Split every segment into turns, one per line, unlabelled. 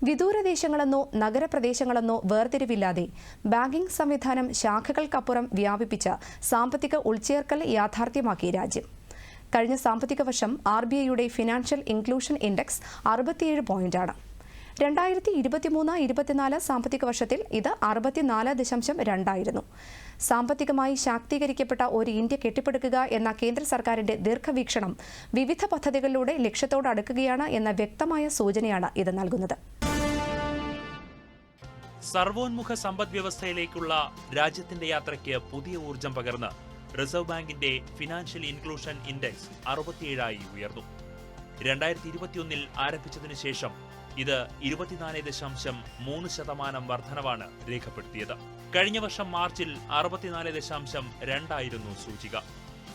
വിദൂരദേശങ്ങളെന്നോ നഗരപ്രദേശങ്ങളെന്നോ വേർതിരിവില്ലാതെ banking സംവിധാനം ശാഖകൾക്കപ്പുറം വ്യാപിപ്പിച്ച സാമ്പത്തിക ഉൾച്ചേർക്കൽ യാഥാർത്ഥ്യമാക്കി രാജ്യം. കഴിഞ്ഞ സാമ്പത്തിക വർഷം RBIയുടെ ഫിനാൻഷ്യൽ ഇൻക്ലൂഷൻ ഇൻഡെക്സ് 67 പോയിന്റാണ്. 2023-24 സാമ്പത്തിക വർഷത്തിൽ ഇത് 64.2 ആയിരുന്നു. സാമ്പത്തികമായി ശാക്തീകരിക്കപ്പെട്ട ഒരു ഇന്ത്യ കെട്ടിപ്പടുക്കുക എന്ന കേന്ദ്ര സർക്കാരിന്റെ ദീർഘവീക്ഷണം വിവിധ പദ്ധതികളിലൂടെ ലക്ഷ്യത്തോടടുക്കുകയാണ് എന്ന വ്യക്തമായ സൂചനയാണ് ഇത് നൽകുന്നത്.
സർവോന്മുഖ സമ്പദ്വ്യവസ്ഥയിലേക്കുള്ള രാജ്യത്തിന്റെ യാത്രയ്ക്ക് പുതിയ ഊർജം പകർന്ന് റിസർവ് ബാങ്കിന്റെ ഫിനാൻഷ്യൽ ഇൻക്ലൂഷൻ ഇൻഡെക്സ് 67 ഉയർന്നു. 2021 ആരംഭിച്ചതിനു ശേഷം ഇത് 24.3% വർധനവാണ് രേഖപ്പെടുത്തിയത്. കഴിഞ്ഞ വർഷം മാർച്ചിൽ 64.2 ആയിരുന്നു സൂചിക.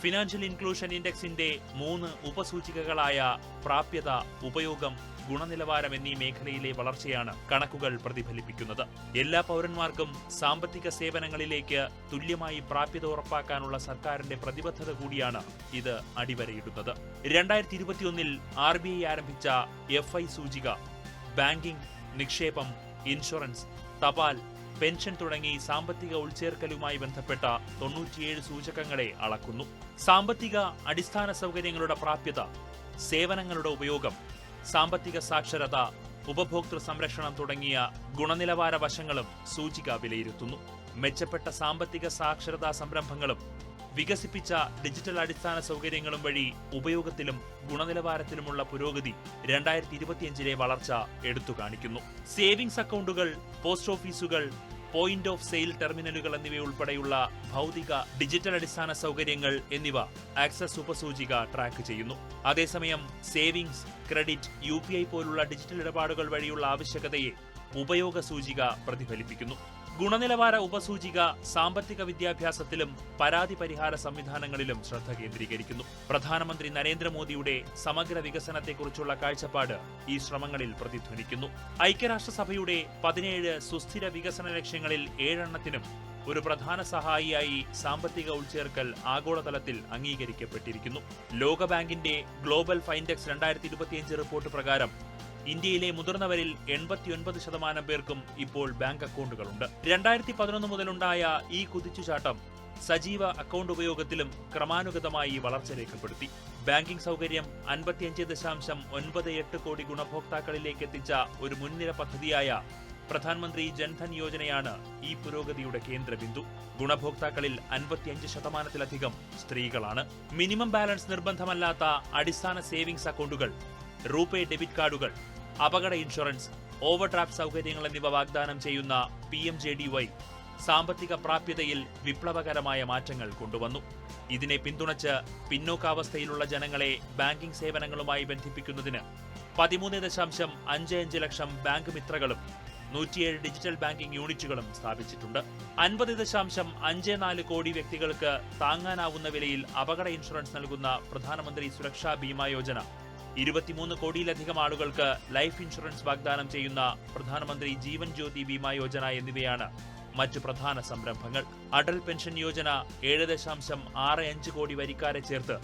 ഫിനാൻഷ്യൽ ഇൻക്ലൂഷൻ ഇൻഡെക്സിന്റെ 3 ഉപസൂചികകളായ പ്രാപ്യത, ഉപയോഗം, ഗുണനിലവാരം എന്നീ മേഖലയിലെ വളർച്ചയാണ് കണക്കുകൾ പ്രതിഫലിപ്പിക്കുന്നത്. എല്ലാ പൗരന്മാർക്കും സാമ്പത്തിക സേവനങ്ങളിലേക്ക് തുല്യമായി പ്രാപ്യത ഉറപ്പാക്കാനുള്ള സർക്കാരിന്റെ പ്രതിബദ്ധത കൂടിയാണ് ഇത് അടിവരയിടുന്നത്. 2021 RBI ആരംഭിച്ച FI സൂചിക ബാങ്കിംഗ്, നിക്ഷേപം, ഇൻഷുറൻസ്, തപാൽ, പെൻഷൻ തുടങ്ങി സാമ്പത്തിക ഉൾച്ചേർക്കലുമായി ബന്ധപ്പെട്ട 97 സൂചകങ്ങളെ അളക്കുന്നു. സാമ്പത്തിക അടിസ്ഥാന സൗകര്യങ്ങളുടെ പ്രാപ്യത, സേവനങ്ങളുടെ ഉപയോഗം, സാമ്പത്തിക സാക്ഷരത, ഉപഭോക്തൃ സംരക്ഷണം തുടങ്ങിയ ഗുണനിലവാര വശങ്ങളും സൂചിക വിലയിരുത്തുന്നു. മെച്ചപ്പെട്ട സാമ്പത്തിക സാക്ഷരതാ സംരംഭങ്ങളും വികസിപ്പിച്ച ഡിജിറ്റൽ അടിസ്ഥാന സൗകര്യങ്ങളും വഴി ഉപയോഗത്തിലും ഗുണനിലവാരത്തിലുമുള്ള പുരോഗതി 2025 വളർച്ച എടുത്തുകാണിക്കുന്നു. സേവിംഗ്സ് അക്കൗണ്ടുകൾ, പോസ്റ്റ് ഓഫീസുകൾ, പോയിന്റ് ഓഫ് സെയിൽ ടെർമിനലുകൾ എന്നിവയുൾപ്പെടെയുള്ള ഭൗതിക ഡിജിറ്റൽ അടിസ്ഥാന സൗകര്യങ്ങൾ എന്നിവ ആക്സസ് ഉപസൂചിക ട്രാക്ക് ചെയ്യുന്നു. അതേസമയം സേവിംഗ്സ്, ക്രെഡിറ്റ്, UPI പോലുള്ള ഡിജിറ്റൽ ഇടപാടുകൾ വഴിയുള്ള ആവശ്യകതയെ ഉപയോഗ സൂചിക പ്രതിഫലിപ്പിക്കുന്നു. ഗുണനിലവാര ഉപസൂചിക സാമ്പത്തിക വിദ്യാഭ്യാസത്തിലും പരാതി പരിഹാര സംവിധാനങ്ങളിലും ശ്രദ്ധ കേന്ദ്രീകരിക്കുന്നു. പ്രധാനമന്ത്രി നരേന്ദ്രമോദിയുടെ സമഗ്ര വികസനത്തെക്കുറിച്ചുള്ള കാഴ്ചപ്പാട് ഈ ശ്രമങ്ങളിൽ പ്രതിധ്വനിക്കുന്നു. ഐക്യരാഷ്ട്രസഭയുടെ 17 സുസ്ഥിര വികസന ലക്ഷ്യങ്ങളിൽ 7 എണ്ണത്തിനും ഒരു പ്രധാന സഹായിയായി സാമ്പത്തിക ഉൾച്ചേർക്കൽ ആഗോളതലത്തിൽ അംഗീകരിക്കപ്പെട്ടിരിക്കുന്നു. ലോകബാങ്കിന്റെ ഗ്ലോബൽ ഫൈൻഡെക്സ് 2025 റിപ്പോർട്ട് പ്രകാരം ഇന്ത്യയിലെ മുതിർന്നവരിൽ 89% പേർക്കും ഇപ്പോൾ ബാങ്ക് അക്കൗണ്ടുകളുണ്ട്. 2011 മുതലുണ്ടായ ഈ കുതിച്ചുചാട്ടം സജീവ അക്കൗണ്ട് ഉപയോഗത്തിലും ക്രമാനുഗതമായി വളർച്ച രേഖപ്പെടുത്തി. ബാങ്കിംഗ് സൗകര്യം 55.98 കോടി ഗുണഭോക്താക്കളിലേക്ക് എത്തിച്ച ഒരു മുൻനിര പദ്ധതിയായ പ്രധാനമന്ത്രി ജൻധൻ യോജനയാണ് ഈ പുരോഗതിയുടെ കേന്ദ്രബിന്ദു. ഗുണഭോക്താക്കളിൽ 55%-ലധികം സ്ത്രീകളാണ്. മിനിമം ബാലൻസ് നിർബന്ധമല്ലാത്ത അടിസ്ഥാന സേവിംഗ്സ് അക്കൗണ്ടുകൾ, റൂപേ ഡെബിറ്റ് കാർഡുകൾ, അപകട ഇൻഷുറൻസ്, ഓവർഡ്രാഫ്റ്റ് സൗകര്യങ്ങൾ എന്നിവ വാഗ്ദാനം ചെയ്യുന്ന PMJDY സാമ്പത്തിക പ്രാപ്യതയിൽ വിപ്ലവകരമായ മാറ്റങ്ങൾ കൊണ്ടുവന്നു. ഇതിനെ പിന്തുണച്ച് പിന്നോക്കാവസ്ഥയിലുള്ള ജനങ്ങളെ ബാങ്കിംഗ് സേവനങ്ങളുമായി ബന്ധിപ്പിക്കുന്നതിന് 13.55 ലക്ഷം ബാങ്ക് മിത്രകളും 107 ഡിജിറ്റൽ ബാങ്കിംഗ് യൂണിറ്റുകളും സ്ഥാപിച്ചിട്ടുണ്ട്. 50.54 കോടി വ്യക്തികൾക്ക് താങ്ങാനാവുന്ന വിലയിൽ അപകട ഇൻഷുറൻസ് നൽകുന്ന പ്രധാനമന്ത്രി സുരക്ഷാ ബീമാ യോജന, 23 കോടിയിലധികം ആളുകൾക്ക് ലൈഫ് ഇൻഷുറൻസ് വാഗ്ദാനം ചെയ്യുന്ന പ്രധാനമന്ത്രി ജീവൻ ജ്യോതി ബീമാ യോജന എന്നിവയാണ് മറ്റു പ്രധാന സംരംഭങ്ങൾ. അടൽ പെൻഷൻ യോജന 7.65 കോടി വരിക്കാരെ ചേർത്ത്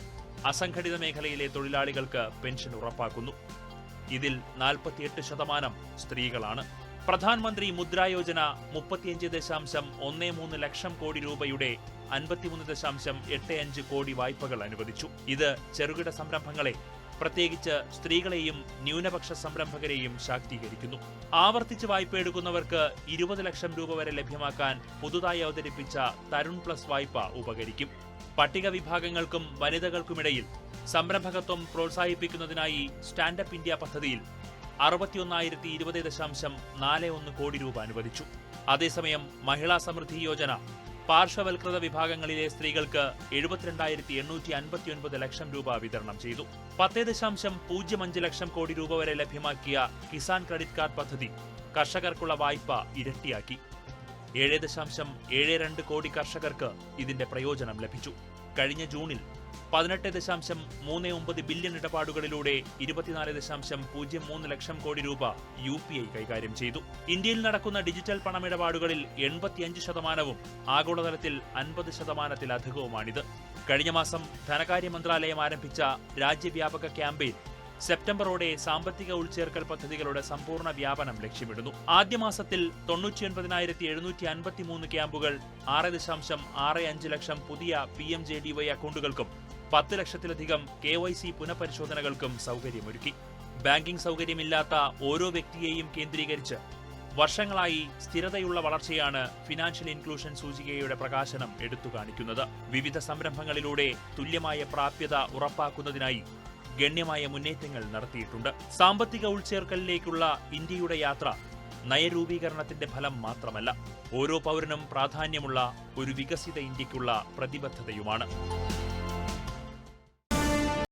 അസംഘടിത മേഖലയിലെ തൊഴിലാളികൾക്ക് പെൻഷൻ ഉറപ്പാക്കുന്നു. ഇതിൽ 48% സ്ത്രീകളാണ്. പ്രധാനമന്ത്രി മുദ്രാ യോജന 35.13 ലക്ഷം കോടി രൂപയുടെ 53.85 കോടി വായ്പകൾ അനുവദിച്ചു. ഇത് ചെറുകിട സംരംഭങ്ങളെ, പ്രത്യേകിച്ച് സ്ത്രീകളെയും ന്യൂനപക്ഷ സംരംഭകരെയും ശാക്തീകരിക്കുന്നു. ആവർത്തിച്ച് വായ്പ എടുക്കുന്നവർക്ക് 20 ലക്ഷം രൂപ വരെ ലഭ്യമാക്കാൻ പുതുതായി അവതരിപ്പിച്ച തരുൺ പ്ലസ് വായ്പ ഉപകരിക്കും. പട്ടിക വിഭാഗങ്ങൾക്കും വനിതകൾക്കുമിടയിൽ സംരംഭകത്വം പ്രോത്സാഹിപ്പിക്കുന്നതിനായി സ്റ്റാൻഡപ്പ് ഇന്ത്യ പദ്ധതിയിൽ 61,020.41 കോടി രൂപ അനുവദിച്ചു. അതേസമയം മഹിളാ സമൃദ്ധി യോജന പാർശ്വവൽകൃത വിഭാഗങ്ങളിലെ സ്ത്രീകൾക്ക് 72,859 ലക്ഷം രൂപ വിതരണം ചെയ്തു. 10.05 ലക്ഷം കോടി രൂപ വരെ ലഭ്യമാക്കിയ കിസാൻ ക്രെഡിറ്റ് കാർഡ് പദ്ധതി കർഷകർക്കുള്ള വായ്പ ഇരട്ടിയാക്കി. 7.72 കോടി കർഷകർക്ക് ഇതിന്റെ പ്രയോജനം ലഭിച്ചു. കഴിഞ്ഞ ജൂണിൽ 18.39 ബില്യൺ ഇടപാടുകളിലൂടെ 24.03 ലക്ഷം കോടി രൂപ UPI കൈകാര്യം ചെയ്തു. ഇന്ത്യയിൽ നടക്കുന്ന ഡിജിറ്റൽ പണമിടപാടുകളിൽ 85%-വും ആഗോളതലത്തിൽ 50%-ലധികവുമാണിത്. കഴിഞ്ഞ മാസം ധനകാര്യ മന്ത്രാലയം ആരംഭിച്ച രാജ്യവ്യാപക ക്യാമ്പയിൻ സെപ്റ്റംബറോടെ സാമ്പത്തിക ഉൾച്ചേർക്കൽ പദ്ധതികളുടെ സമ്പൂർണ്ണ വ്യാപനം ലക്ഷ്യമിടുന്നു. ആദ്യ മാസത്തിൽ 99,753 ക്യാമ്പുകൾ, 6.65 ലക്ഷം പുതിയ PMJDY അക്കൗണ്ടുകൾക്കും 10 ലക്ഷത്തിലധികം KYC പുനഃപരിശോധനകൾക്കും സൗകര്യമൊരുക്കി. ബാങ്കിംഗ് സൗകര്യമില്ലാത്ത ഓരോ വ്യക്തിയെയും കേന്ദ്രീകരിച്ച് വർഷങ്ങളായി സ്ഥിരതയുള്ള വളർച്ചയാണ് ഫിനാൻഷ്യൽ ഇൻക്ലൂഷൻ സൂചികയുടെ പ്രകാശനം എടുത്തുകാണിക്കുന്നത്. വിവിധ സംരംഭങ്ങളിലൂടെ തുല്യമായ പ്രാപ്യത ഉറപ്പാക്കുന്നതിനായി ഗണ്യമായ മുന്നേറ്റങ്ങൾ നടത്തിയിട്ടുണ്ട്. സാമ്പത്തിക ഉൾച്ചേർക്കലിലേക്കുള്ള ഇന്ത്യയുടെ യാത്ര നയരൂപീകരണത്തിന്റെ ഫലം മാത്രമല്ല, ഓരോ പൗരനും പ്രാധാന്യമുള്ള ഒരു വികസിത ഇന്ത്യക്കുള്ള പ്രതിബദ്ധതയുമാണ്.